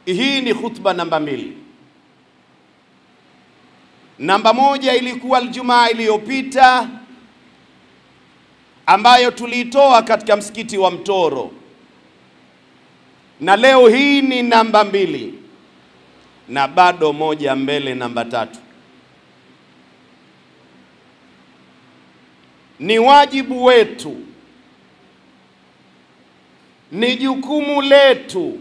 Hii ni khutba namba 2. Namba 1 ilikuwa Ijumaa iliyopita ambayo tulitoa katika msikiti wa Mtoro, na leo hii ni namba 2 na bado moja mbele, namba 3. Ni wajibu wetu, ni jukumu letu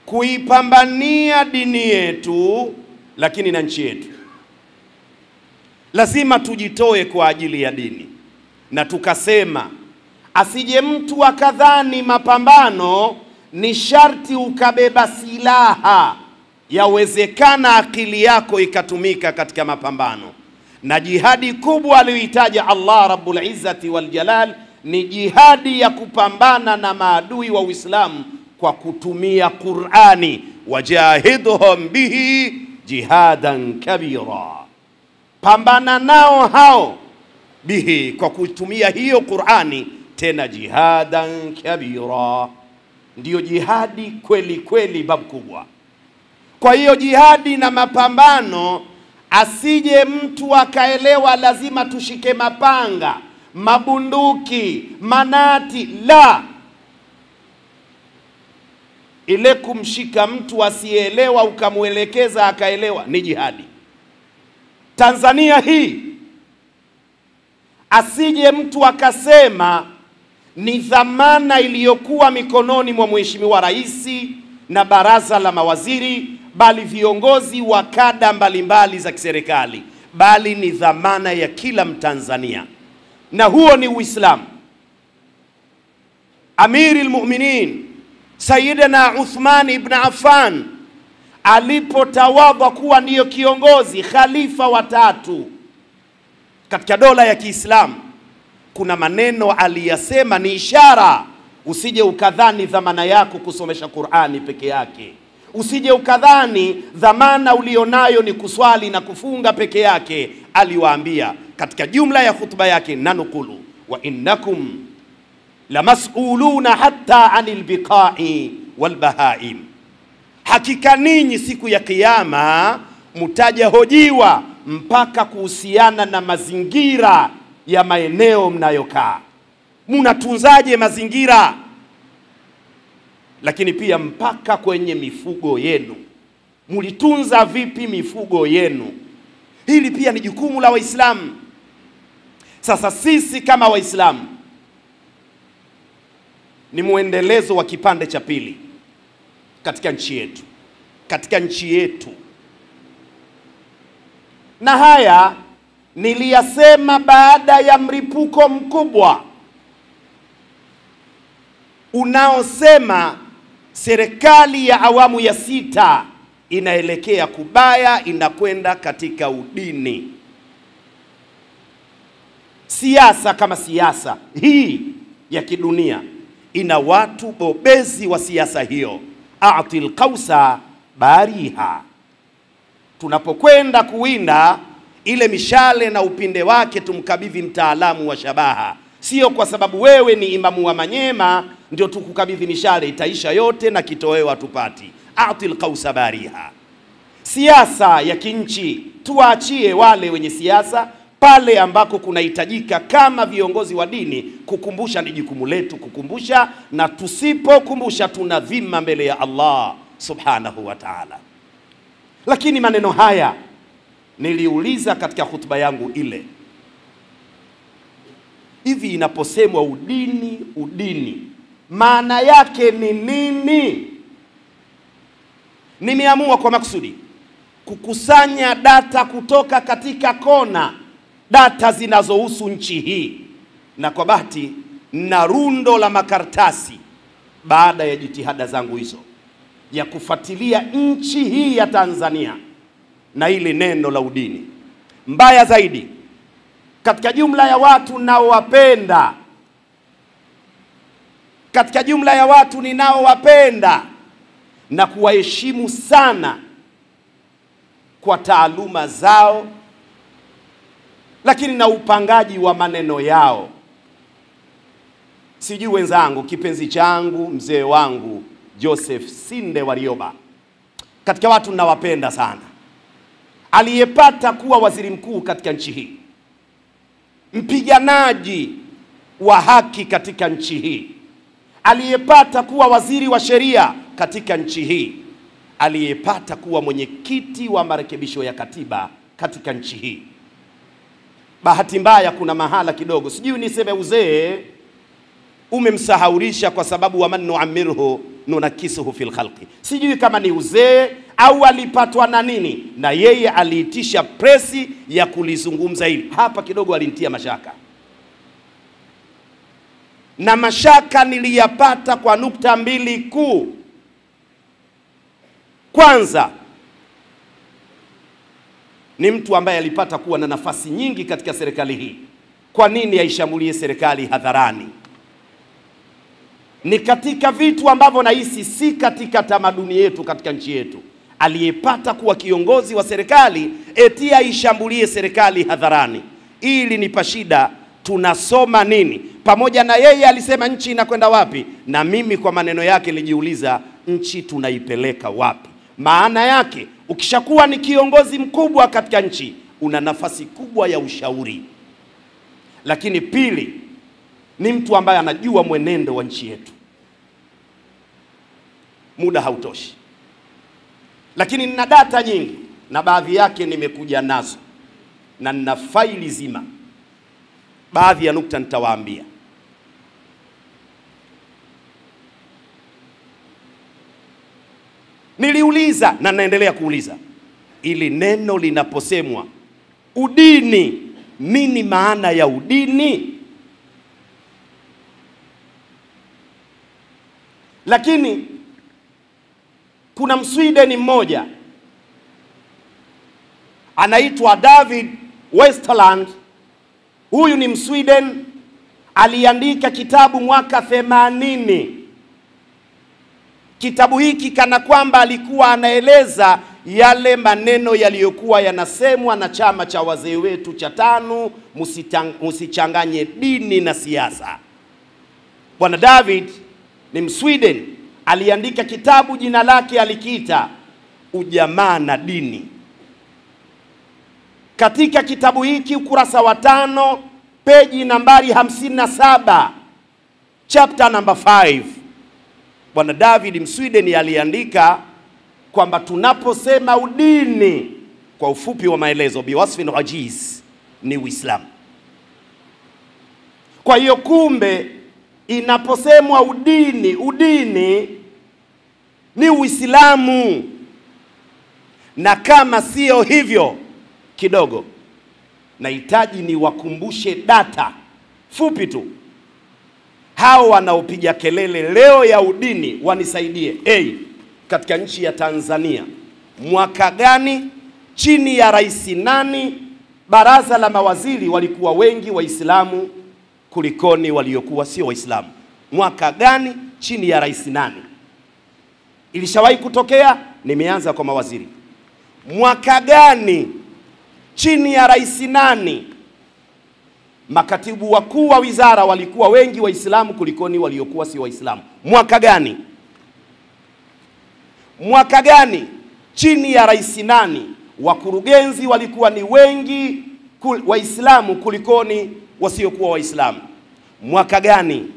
kuipambania dini yetu, lakini na nchi yetu. Lazima tujitoe kwa ajili ya dini, na tukasema asije mtu akadhani mapambano ni sharti ukabeba silaha. Yawezekana akili yako ikatumika katika mapambano, na jihadi kubwa aliyoitaja Allah Rabbul Izzati wal Jalal ni jihadi ya kupambana na maadui wa Uislamu kwa kutumia Qur'ani, wajahidhum bihi jihadan kabira. Pambana nao hao bihi, kwa kutumia hiyo Qur'ani, tena jihadan kabira. Ndiyo jihadi kweli kweli, babu kubwa. Kwa hiyo jihadi na mapambano, asije mtu akaelewa lazima tushike mapanga, mabunduki, manati. La, ile kumshika mtu asielewa ukamuelekeza akaelewa ni jihadi. Tanzania hii, asije mtu akasema ni dhamana iliyokuwa mikononi mwa Mheshimiwa Rais na baraza la mawaziri, bali viongozi wa kada mbalimbali za kiserikali, bali ni dhamana ya kila Mtanzania, na huo ni Uislamu. Amirul Mu'minin Sayyidina Uthman ibn Affan alipotawadha kuwa ndiyo kiongozi khalifa wa 3 katika dola ya Kiislamu, kuna maneno aliyasema ni ishara. Usije ukadhani dhamana yako kusomesha Qur'ani peke yake. Usije ukadhani dhamana ulionayo ni kuswali na kufunga peke yake. Aliwaambia katika jumla ya khutba yake, nanukulu, wa innakum lamas'uluna hatta anil biqa'i wal bahaim, hakika ninyi siku ya kiyama mtajahojiwa mpaka kuhusiana na mazingira ya maeneo mnayokaa. Munatunzaje mazingira? Lakini pia mpaka kwenye mifugo yenu, mulitunza vipi mifugo yenu? Hili pia ni jukumu la Waislamu. Sasa sisi kama Waislamu ni muendelezo wa kipande cha 2 katika nchi yetu, na haya niliyasema baada ya mripuko mkubwa unaosema serikali ya awamu ya 6 inaelekea kubaya, inakwenda katika udini. Siasa kama siasa hii ya kidunia ina watu bobezi wa siasa hiyo. A'til qausa bariha. Tunapokwenda kuwinda ile mishale na upinde wake, tumkabidhi mtaalamu wa shabaha. Sio kwa sababu wewe ni imamu wa Manyema ndio tukukabidhi mishale, itaisha yote na kitoweo hatupati. A'til qausa bariha. Siasa ya kinchi tuachie wale wenye siasa. Pale ambako kunahitajika kama viongozi wa dini kukumbusha, ni jukumu letu kukumbusha, na tusipokumbusha tuna dhima mbele ya Allah subhanahu wa ta'ala. Lakini maneno haya niliuliza katika khutba yangu ile, hivi inaposemwa udini maana yake ni nini? Nimeamua kwa makusudi kukusanya data kutoka katika kona, data zinazohusu nchi hii, na kwa bahati na rundo la makaratasi baada ya jitihada zangu hizo ya kufuatilia nchi hii ya Tanzania na ile neno la udini. Mbaya zaidi, katika jumla ya watu ninaowapenda, katika jumla ya watu ninaowapenda na kuwaheshimu sana kwa taaluma zao, lakini na upangaji wa maneno yao, sijui wenzangu, kipenzi changu, mzee wangu Joseph Sinde Warioba, katika watu ninawapenda sana, aliyepata kuwa waziri mkuu katika nchi hii, mpiganaji wa haki katika nchi hii, aliyepata kuwa waziri wa sheria katika nchi hii, aliyepata kuwa mwenyekiti wa marekebisho ya katiba katika nchi hii. Bahati mbaya kuna mahala kidogo, sijui niseme uzee umemsahaurisha, kwa sababu wa man nu'ammirhu nunakisuhu fil khalqi. Sijui kama ni uzee au alipatwa na nini, na yeye aliitisha presi ya kulizungumza hili. Hapa kidogo alinitia mashaka, na mashaka niliyapata kwa nukta mbili kuu. Kwanza, ni mtu ambaye alipata kuwa na nafasi nyingi katika serikali hii. Kwa nini aishambulie serikali hadharani? Ni katika vitu ambavyo nahisi si katika tamaduni yetu katika nchi yetu. Aliyepata kuwa kiongozi wa serikali eti aishambulie serikali hadharani. Ili nipa shida, tunasoma nini? Pamoja na yeye alisema nchi inakwenda wapi, na mimi kwa maneno yake nilijiuliza nchi tunaipeleka wapi? Maana yake ukishakuwa ni kiongozi mkubwa katika nchi, una nafasi kubwa ya ushauri. Lakini pili, ni mtu ambaye anajua mwenendo wa nchi yetu. Muda hautoshi, lakini nina data nyingi na baadhi yake nimekuja nazo na nina faili zima. Baadhi ya nukta nitawaambia. Niliuliza na naendelea kuuliza, ili neno linaposemwa udini, nini maana ya udini? Lakini kuna Msweden mmoja anaitwa David Westerland. Huyu ni Msweden, aliandika kitabu mwaka 80. Kitabu hiki kana kwamba alikuwa anaeleza yale maneno yaliyokuwa yanasemwa na chama cha wazee wetu cha TANU, msichanganye dini na siasa. Bwana David ni Msweden, aliandika kitabu, jina lake alikiita Ujamaa na Dini. Katika kitabu hiki ukurasa wa 5, peji nambari 57, chapter number 5, Bwana David Msweden aliandika kwamba tunaposema udini, kwa ufupi wa maelezo, biwasfin ajiz, ni Uislamu. Kwa hiyo kumbe inaposemwa udini, udini ni Uislamu. Na kama sio hivyo, kidogo nahitaji niwakumbushe data fupi tu. Hao wanaopiga kelele leo ya udini wanisaidie. Katika nchi ya Tanzania mwaka gani, chini ya rais nani, baraza la mawaziri walikuwa wengi Waislamu kulikoni waliokuwa sio Waislamu? Mwaka gani, chini ya rais nani? Ilishawahi kutokea? Nimeanza kwa mawaziri. Mwaka gani, chini ya rais nani, makatibu wakuu wa wizara walikuwa wengi Waislamu kulikoni waliokuwa si Waislamu? Mwaka gani? Mwaka gani, chini ya rais nani, wakurugenzi walikuwa ni wengi Waislamu kulikoni wasiokuwa Waislamu? Mwaka gani?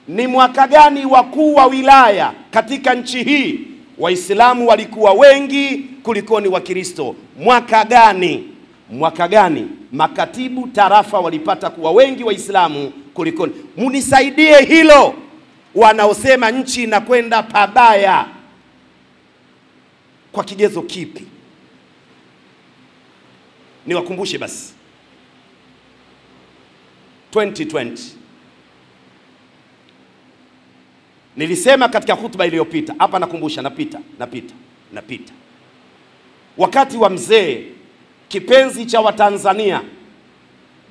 Ni mwaka gani wakuu wa wilaya katika nchi hii Waislamu walikuwa wengi kulikoni Wakristo? Mwaka gani? Mwaka gani makatibu tarafa walipata kuwa wengi Waislamu kulikoni? Munisaidie hilo. Wanaosema nchi inakwenda pabaya, kwa kigezo kipi? Niwakumbushe basi. 2020 nilisema katika hutuba iliyopita hapa, nakumbusha, napita wakati wa mzee kipenzi cha Watanzania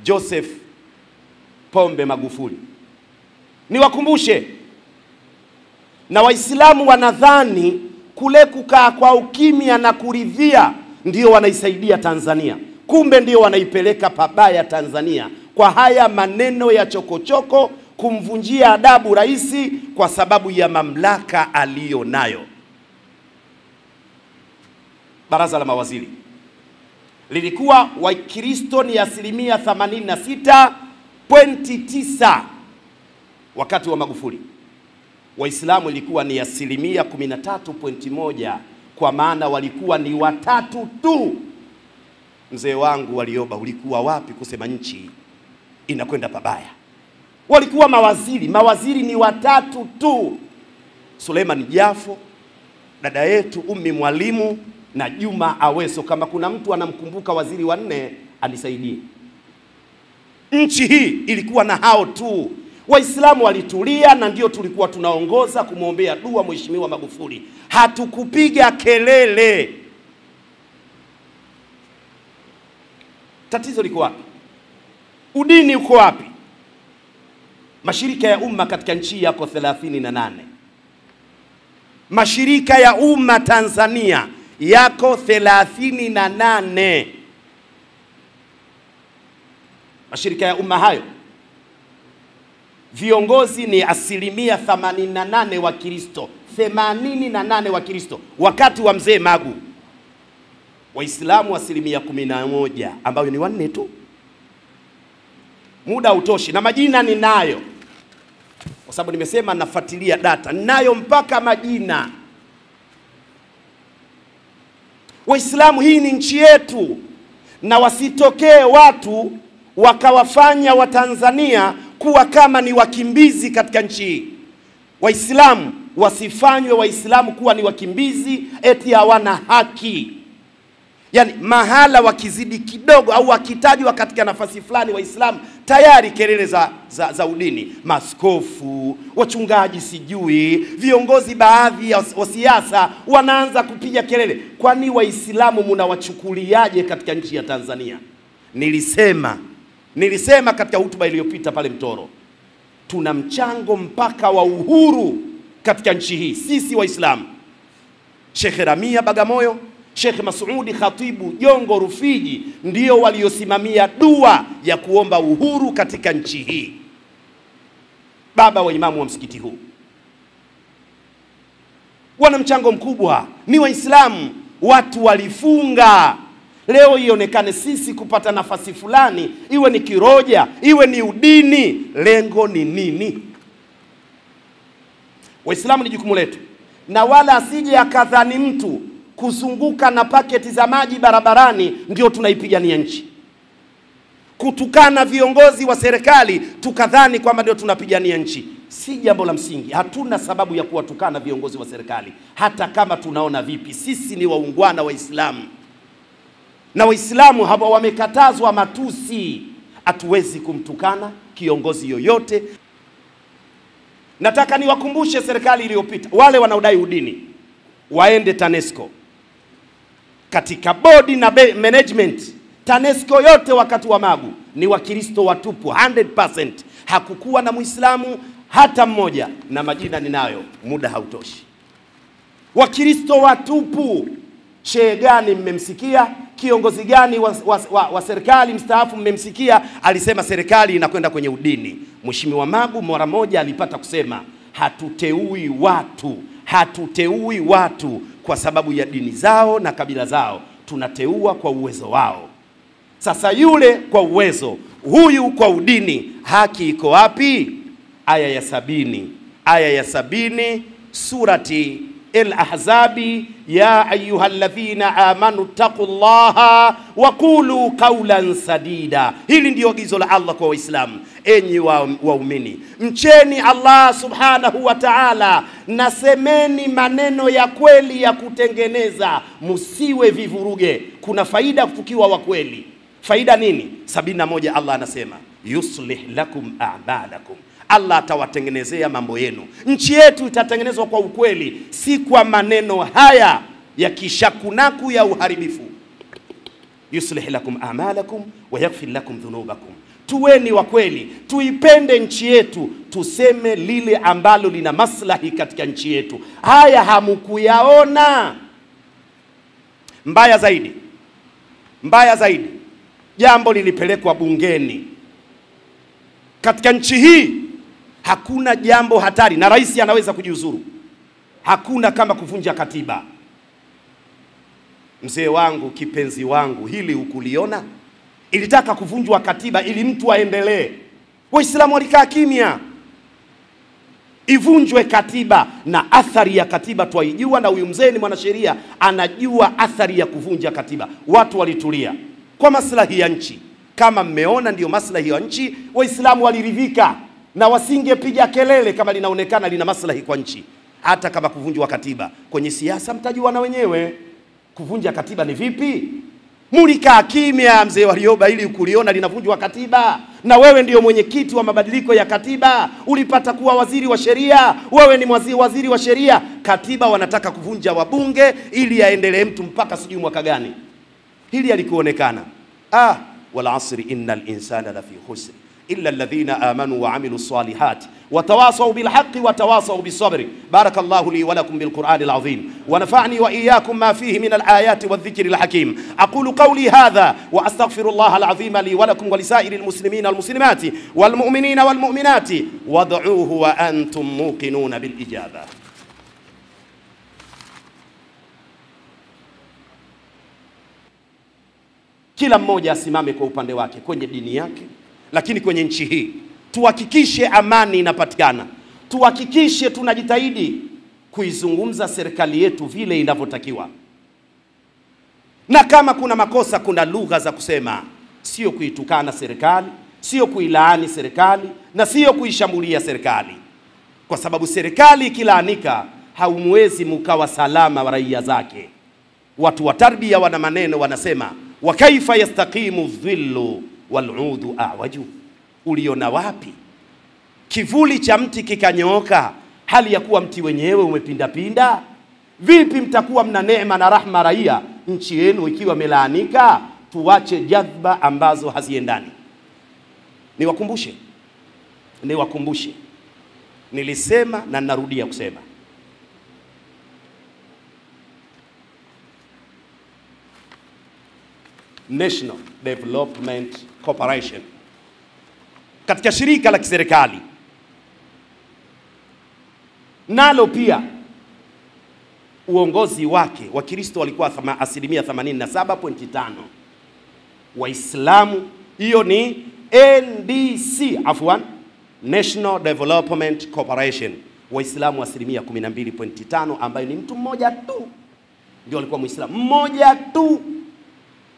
Joseph Pombe Magufuli. Niwakumbushe, na Waislamu wanadhani kule kukaa kwa ukimya na kuridhia ndio wanaisaidia Tanzania. Kumbe ndio wanaipeleka pabaya Tanzania kwa haya maneno ya chokochoko, kumvunjia adabu rais kwa sababu ya mamlaka aliyo nayo. Baraza la mawaziri lilikuwa Wakristo ni 86.9 wakati wa Magufuli. Waislamu ilikuwa ni 13.1, kwa maana walikuwa ni watatu tu. Mzee wangu Walioba, ulikuwa wapi kusema nchi inakwenda pabaya? Walikuwa mawaziri ni watatu tu. Suleiman Jafo, dada yetu Ummi Mwalimu, na Juma Aweso. Kama kuna mtu anamkumbuka waziri wa 4 anisaidie. Nchi hii ilikuwa na hao tu. Waislamu walitulia, na ndio tulikuwa tunaongoza kumwombea dua Mheshimiwa Magufuli. Hatukupiga kelele. Tatizo liko wapi? Udini uko wapi? Mashirika ya umma katika nchi yako 38. Mashirika ya umma Tanzania yako 38. Mashirika ya umma hayo viongozi ni 88% wa Kristo, 88 wa Kristo. Wakati wa mzee Magu Waislamu 11%, ambayo ni 4 tu. Muda utoshi na majina ninayo, kwa sababu nimesema nafuatilia data, ninayo mpaka majina. Waislamu, hii ni nchi yetu, na wasitokee watu wakawafanya Watanzania kuwa kama ni wakimbizi katika nchi hii. Waislamu wasifanywe Waislamu kuwa ni wakimbizi eti hawana haki. Yani mahala wakizidi kidogo au wakitajwa katika nafasi fulani Waislamu, tayari kelele za udini, maskofu, wachungaji, sijui viongozi baadhi ya siasa wanaanza kupiga kelele. Kwani Waislamu mnawachukuliaje katika nchi ya Tanzania? Nilisema katika hotuba iliyopita pale Mtoro, tuna mchango mpaka wa uhuru katika nchi hii sisi Waislamu. Sheikh Ramia Bagamoyo, Sheikh Masudi Khatibu Jongo Rufiji ndio waliosimamia dua ya kuomba uhuru katika nchi hii. Baba wa imamu wa msikiti huu wana mchango mkubwa, ni Waislamu. Watu walifunga, leo ionekane sisi kupata nafasi fulani, iwe ni kiroja, iwe ni udini, lengo ni nini? Waislamu ni jukumu letu, na wala asije akadhani mtu kuzunguka na paketi za maji barabarani ndio tunaipigania nchi, kutukana viongozi wa serikali tukadhani kwamba ndio tunapigania nchi. Si jambo la msingi. Hatuna sababu ya kuwatukana viongozi wa serikali, hata kama tunaona vipi. Sisi ni waungwana Waislamu, na Waislamu hapa wamekatazwa matusi. Hatuwezi kumtukana kiongozi yoyote. Nataka niwakumbushe serikali iliyopita, wale wanaodai udini waende TANESCO. Katika bodi na management TANESCO yote wakati wa Magu ni Wakristo watupu 100%. Hakukuwa na Muislamu hata mmoja, na majina ninayo, muda hautoshi. Wakristo watupu. Shehe gani mmemsikia? Kiongozi gani wa serikali mstaafu mmemsikia alisema serikali inakwenda kwenye udini? Mheshimiwa Magu mara moja alipata kusema hatuteui watu kwa sababu ya dini zao na kabila zao, tunateua kwa uwezo wao. Sasa yule kwa uwezo, huyu kwa udini, haki iko wapi? Aya ya 70 surati Al-Ahzabi, ya ayyuhalladhina amanu taqullaha wa qulu qawlan sadida. Hili ndio agizo la Allah kwa Waislamu. Enyi waumini, mcheni Allah subhanahu wa ta'ala, na semeni maneno ya kweli ya kutengeneza, musiwe vivuruge. Kuna faida kutukiwa wa kweli. Faida nini? 71 Allah anasema yuslih lakum a'malakum, Allah atawatengenezea mambo yenu. Nchi yetu itatengenezwa kwa ukweli, si kwa maneno haya ya kishakunaku ya uharibifu. Yuslih lakum a'malakum wa yaghfir lakum dhunubakum. Tuweni wa kweli, tuipende nchi yetu, tuseme lile ambalo lina maslahi katika nchi yetu. Haya hamukuyaona. Mbaya zaidi, jambo lilipelekwa bungeni katika nchi hii. Hakuna jambo hatari, na rais anaweza kujiuzuru. Hakuna kama kuvunja katiba. Mzee wangu, kipenzi wangu, hili ukuliona? Ilitaka kuvunjwa katiba ili mtu aendelee. Waislamu walikaa kimya. Ivunjwe katiba, na athari ya katiba twaijua, na huyu mzee ni mwanasheria, anajua athari ya kuvunja katiba. Watu walitulia kwa maslahi ya nchi. Kama mmeona ndio maslahi ya nchi, Waislamu waliridhika na wasingepiga kelele kama linaonekana lina maslahi kwa nchi. Hata kama kuvunjwa katiba, kwenye siasa mtajua na wenyewe kuvunja katiba ni vipi. Mulikaa kimya mzee Warioba ili ukuliona linavunjwa katiba, na wewe ndio mwenyekiti wa mabadiliko ya katiba. Ulipata kuwa waziri wa sheria, wewe ni waziri wa sheria. Katiba wanataka kuvunja wabunge ili aendelee mtu mpaka sijui mwaka gani. Hili alikuonekana. Wal asri innal insana lafi khusr illa alladhina amanu wa amilu salihati watawasaw bil haqqi watawasaw bis sabri. Barakallahu li wa lakum bil Qur'anil azim wa nafa'ni wa iyyakum ma fihi min al ayati wadh dhikril hakim. Aqulu qawli hadha wa astaghfirullaha al azim li wa lakum wa lisairil muslimina wal muslimati wal mu'minina wal mu'minati wad'uuhu wa antum muqinuna bil ijaba. Kila mmoja asimame kwa upande wake kwenye dini yake, lakini kwenye nchi hii tuhakikishe amani inapatikana. Tuhakikishe tunajitahidi kuizungumza serikali yetu vile inavyotakiwa. Na kama kuna makosa, kuna lugha za kusema, sio kuitukana serikali, sio kuilaani serikali, na sio kuishambulia serikali. Kwa sababu serikali ikilaanika, haumwezi mkawa salama wa raia zake. Watu wa tarbia wana maneno, wanasema wa kaifa yastaqimu dhillu wal udu a'waju. Uliona wapi kivuli cha mti kikanyooka hali ya kuwa mti wenyewe umepinda pinda? Vipi mtakuwa mna neema na rahma raia nchi yenu ikiwa melaanika? Tuache jadhba ambazo haziendani. Niwakumbushe, nilisema na narudia kusema, National Development Corporation katika shirika la kiserikali, nalo pia uongozi wake Wakristo walikuwa 87.5%, Waislamu hiyo ni NDC, National Development Corporation, Waislamu 12.5%, ambaye ni mtu mmoja tu ndio alikuwa Muislamu, mmoja tu.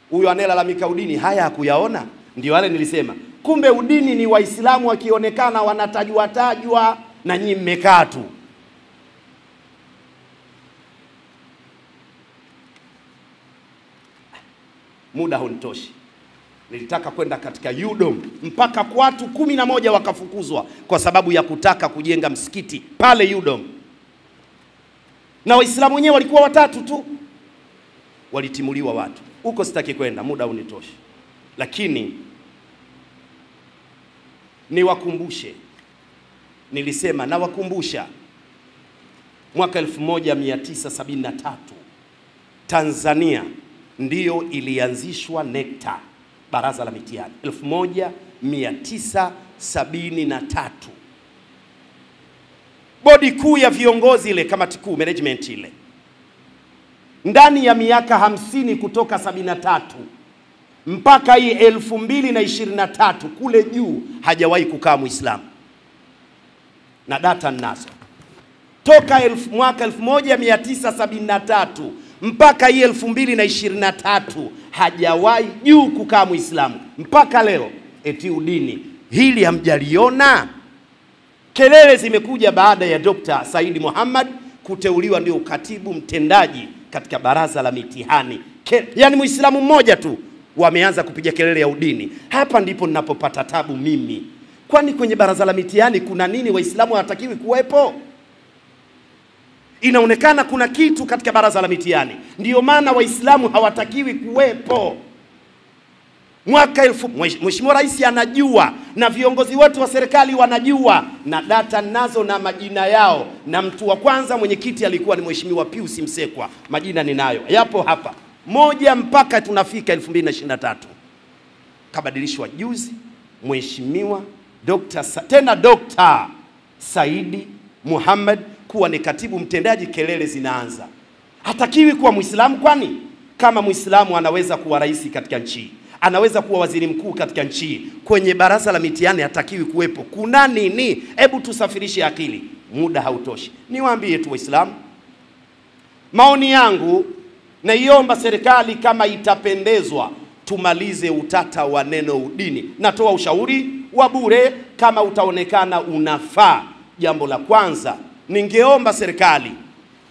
Huyo anelalamika udini haya hakuyaona. Ndio wale nilisema, kumbe udini ni Waislamu wakionekana wanatajwa na nyinyi mmekaa tu. Muda hunitoshi. Nilitaka kwenda katika UDOM mpaka kwa watu 11 wakafukuzwa kwa sababu ya kutaka kujenga msikiti pale UDOM. Na Waislamu wenyewe walikuwa 3 tu. Walitimuliwa watu. Huko sitaki kwenda, muda hunitoshi. Lakini niwakumbushe, nilisema na wakumbusha, mwaka 1973 Tanzania ndiyo ilianzishwa NECTA, baraza la mitihani. 1973 bodi kuu ya viongozi ile, kamati kuu, management ile, ndani ya miaka 50 kutoka 73 mpaka hii 2023 kule juu hajawahi kukaa Muislamu. Na data ninazo. Toka mwaka 1973 mpaka hii 2023 hajawahi juu kukaa Muislamu mpaka leo. Eti udini hili hamjaliona? Kelele zimekuja baada ya Dr. Said Muhammad kuteuliwa ndio katibu mtendaji katika baraza la mitihani. Yani Muislamu mmoja tu wameanza kupiga kelele ya udini. Hapa ndipo ninapopata tabu mimi. Kwani kwenye baraza la mitihani kuna nini? Waislamu hawatakiwi kuwepo? Inaonekana kuna kitu katika baraza la mitihani, ndio maana Waislamu hawatakiwi kuwepo. Mheshimiwa Rais anajua, na viongozi wote wa serikali wanajua, na data nazo na majina yao. Na mtu wa kwanza mwenyekiti alikuwa ni Mheshimiwa Pius Msekwa, majina ninayo, yapo hapa, moja mpaka tunafika 2023. Kabadilishwa juzi Mheshimiwa Dr. tena Dr. Saidi Muhammad kuwa ni katibu mtendaji, kelele zinaanza. Hatakiwi kuwa Muislamu? Kwani kama Muislamu anaweza kuwa rais katika nchi, anaweza kuwa waziri mkuu katika nchi, kwenye baraza la mitihani hatakiwi kuwepo? Kuna nini? Hebu tusafirishe akili, muda hautoshi. Niwaambie tu Waislamu, maoni yangu, naiomba serikali kama itapendezwa tumalize utata wa neno udini. Natoa ushauri wa bure kama utaonekana unafaa. Jambo la kwanza, ningeomba serikali,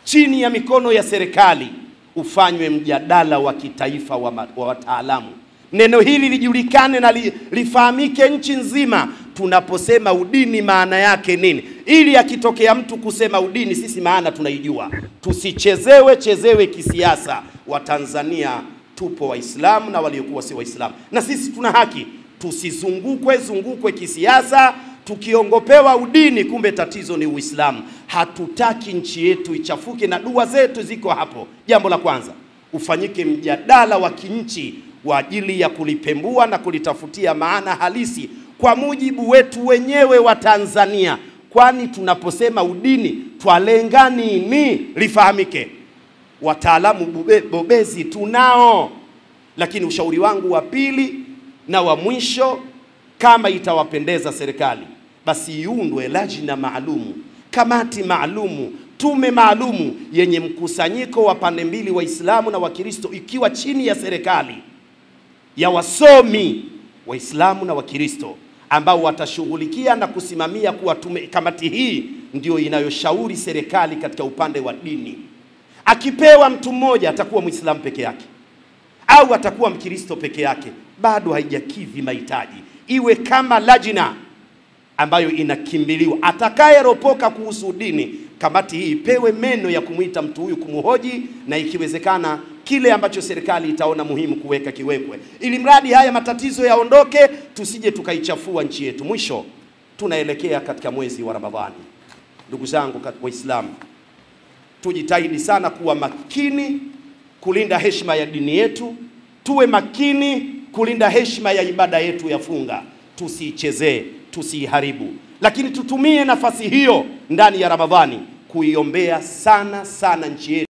chini ya mikono ya serikali ufanywe mjadala wa kitaifa wa wataalamu. Neno hili lijulikane na lifahamike nchi nzima. Tunaposema udini maana yake nini, ili akitokea mtu kusema udini sisi maana tunaijua. Tusichezewe kisiasa. Watanzania tupo Waislamu na waliokuwa si Waislamu, na sisi tuna haki. Tusizungukwe kisiasa tukiongopewa udini, kumbe tatizo ni Uislamu. Hatutaki nchi yetu ichafuke na dua zetu ziko hapo. Jambo la kwanza, ufanyike mjadala wa kinchi kwa ajili ya kulipembua na kulitafutia maana halisi kwa mujibu wetu wenyewe wa Tanzania. Kwani tunaposema udini twalenga nini? Lifahamike. Wataalamu bobezi tunao. Lakini ushauri wangu wa pili na wa mwisho, kama itawapendeza serikali, basi iundwe lajna maalumu, kamati maalumu, tume maalumu yenye mkusanyiko wa pande mbili, Waislamu na Wakristo, ikiwa chini ya serikali, ya wasomi Waislamu na Wakristo ambao watashughulikia na kusimamia kuwa kamati hii ndio inayoshauri serikali katika upande wa dini. Akipewa mtu mmoja atakuwa Muislamu peke yake au atakuwa Mkristo peke yake, bado haijakidhi mahitaji. Iwe kama lajina ambayo inakimbiliwa. Atakayeropoka kuhusu dini, kamati hii ipewe meno ya kumuita mtu huyu, kumuhoji, na ikiwezekana kile ambacho serikali itaona muhimu kuweka kiwekwe, ili mradi haya matatizo yaondoke, tusije tukaichafua nchi yetu. Mwisho, tunaelekea katika mwezi wa Ramadhani. Ndugu zangu Waislamu, tujitahidi sana kuwa makini kulinda heshima ya dini yetu. Tuwe makini kulinda heshima ya ibada yetu ya funga. Tusiichezee, tusiharibu. Lakini tutumie nafasi hiyo ndani ya Ramadhani kuiombea sana nchi yetu.